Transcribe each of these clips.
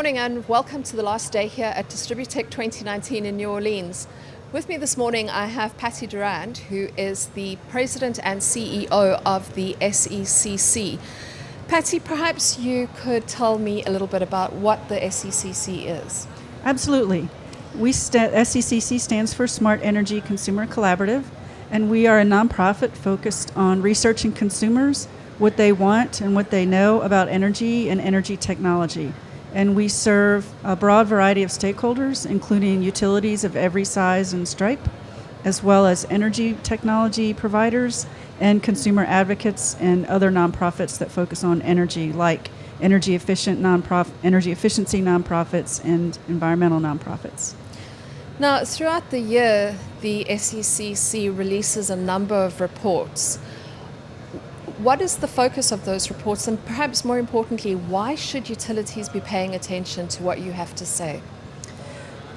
morning and welcome to the last day here at DistribuTECH 2019 in New Orleans. With me this morning I have Patty Durband, who is the President and CEO of the SECC. Patty, perhaps you could tell me a little bit about what the SECC is. Absolutely. SECC stands for Smart Energy Consumer Collaborative, and we are a nonprofit focused on researching consumers, what they want and what they know about energy and energy technology. And we serve a broad variety of stakeholders, including utilities of every size and stripe, as well as energy technology providers and consumer advocates and other nonprofits that focus on energy, like energy efficiency nonprofits and environmental nonprofits. Now, throughout the year, the SECC releases a number of reports. What is the focus of those reports, and perhaps more importantly, why should utilities be paying attention to what you have to say?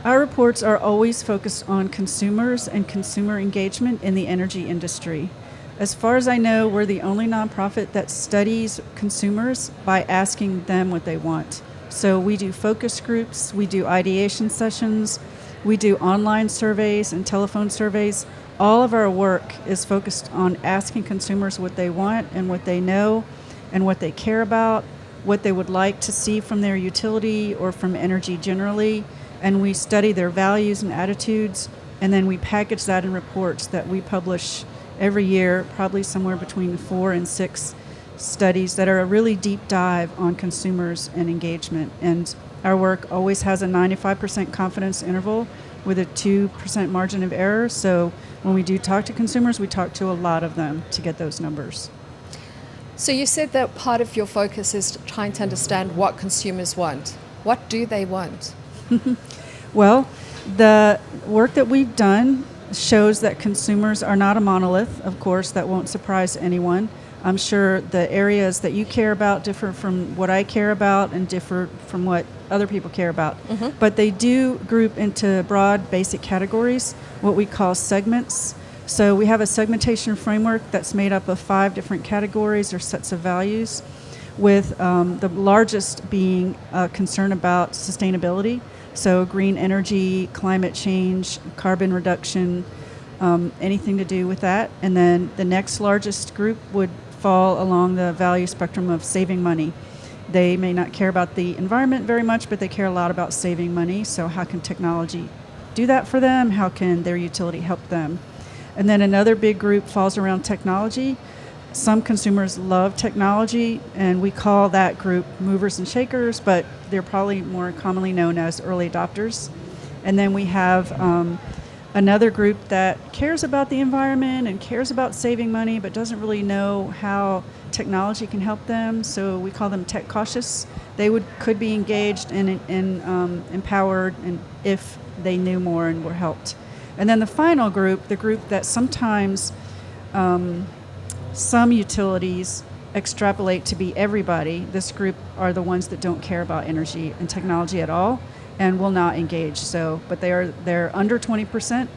Our reports are always focused on consumers and consumer engagement in the energy industry. As far as I know, we're the only nonprofit that studies consumers by asking them what they want. So we do focus groups, we do ideation sessions, we do online surveys and telephone surveys. All of our work is focused on asking consumers what they want and what they know and what they care about, what they would like to see from their utility or from energy generally. And we study their values and attitudes, and then we package that in reports that we publish every year, probably somewhere between 4 and 6 studies that are a really deep dive on consumers and engagement. And our work always has a 95% confidence interval with a 2% margin of error. So when we do talk to consumers, we talk to a lot of them to get those numbers. So you said that part of your focus is trying to understand what consumers want. What do they want? Well, the work that we've done shows that consumers are not a monolith. Of course, that won't surprise anyone. I'm sure the areas that you care about differ from what I care about and differ from what other people care about. Mm-hmm. But they do group into broad basic categories, what we call segments. So we have a segmentation framework that's made up of 5 different categories or sets of values, with the largest being concern about sustainability. So green energy, climate change, carbon reduction, anything to do with that. And then the next largest group would fall along the value spectrum of saving money. They may not care about the environment very much, but they care a lot about saving money. So how can technology do that for them? How can their utility help them? And then another big group falls around technology. Some consumers love technology, and we call that group movers and shakers, but they're probably more commonly known as early adopters. And then we have another group that cares about the environment and cares about saving money, but doesn't really know how technology can help them. So we call them tech cautious. They could be engaged and empowered, and if they knew more and were helped. And then the final group, the group that sometimes some utilities extrapolate to be everybody. This group are the ones that don't care about energy and technology at all and will not engage. So, but they're under 20%,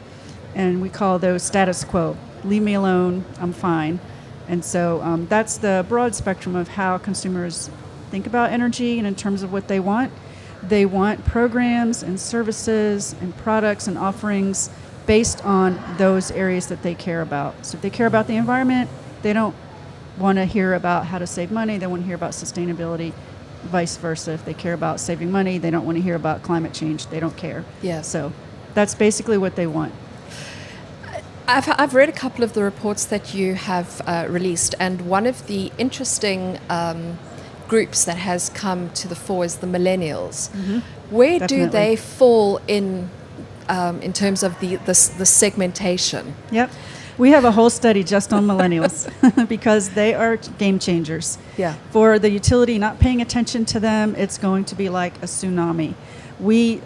and we call those status quo. Leave me alone, I'm fine. And so that's the broad spectrum of how consumers think about energy and in terms of what they want. They want programs and services and products and offerings based on those areas that they care about. So if they care about the environment, they don't want to hear about how to save money. They want to hear about sustainability. Vice versa. If they care about saving money, they don't want to hear about climate change. They don't care. Yeah. So that's basically what they want. I've read a couple of the reports that you have released, and one of the interesting groups that has come to the fore is the Millennials. Mm-hmm. Where Definitely. do they fall in terms of the segmentation? Yep. We have a whole study just on millennials because they are game changers. Yeah. For the utility not paying attention to them, it's going to be like a tsunami. We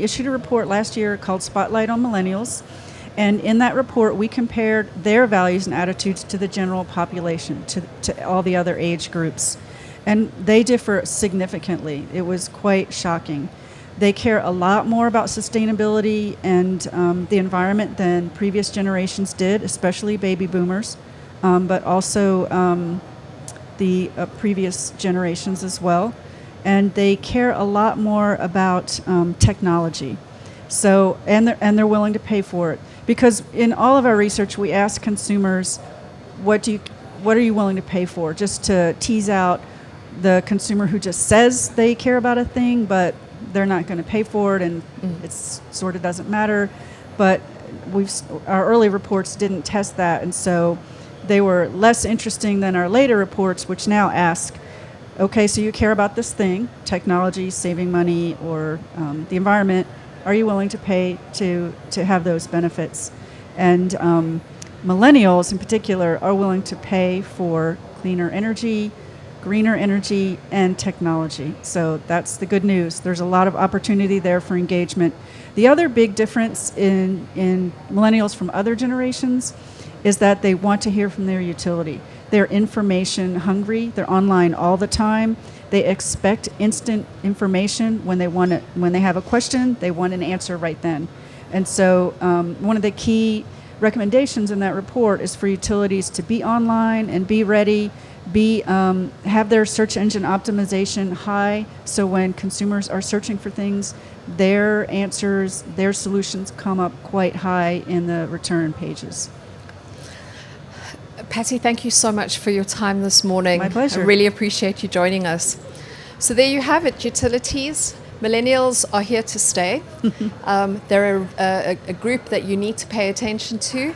issued a report last year called Spotlight on Millennials, and in that report we compared their values and attitudes to the general population, to all the other age groups. And they differ significantly. It was quite shocking. They care a lot more about sustainability and the environment than previous generations did, especially baby boomers, but also the previous generations as well. and they care a lot more about technology. So, and they're willing to pay for it, because in all of our research, we ask consumers, what are you willing to pay for, just to tease out the consumer who just says they care about a thing, but they're not going to pay for it, and it sort of doesn't matter. But our early reports didn't test that, and so they were less interesting than our later reports, which now ask, okay, so you care about this thing, technology, saving money, or the environment. Are you willing to pay to have those benefits? And millennials in particular are willing to pay for cleaner energy, greener energy, and technology. So that's the good news. There's a lot of opportunity there for engagement. The other big difference in millennials from other generations is that they want to hear from their utility. They're information hungry. They're online all the time. They expect instant information when they have a question. They want an answer right then. And so one of the key recommendations in that report is for utilities to be online and be ready, have their search engine optimization high, so when consumers are searching for things, their answers, their solutions come up quite high in the return pages. Patty, thank you so much for your time this morning. My pleasure. I really appreciate you joining us. So there you have it, utilities. Millennials are here to stay. They're a group that you need to pay attention to,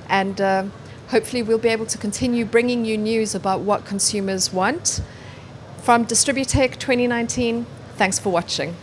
and hopefully we'll be able to continue bringing you news about what consumers want. From DistribuTECH 2019, thanks for watching.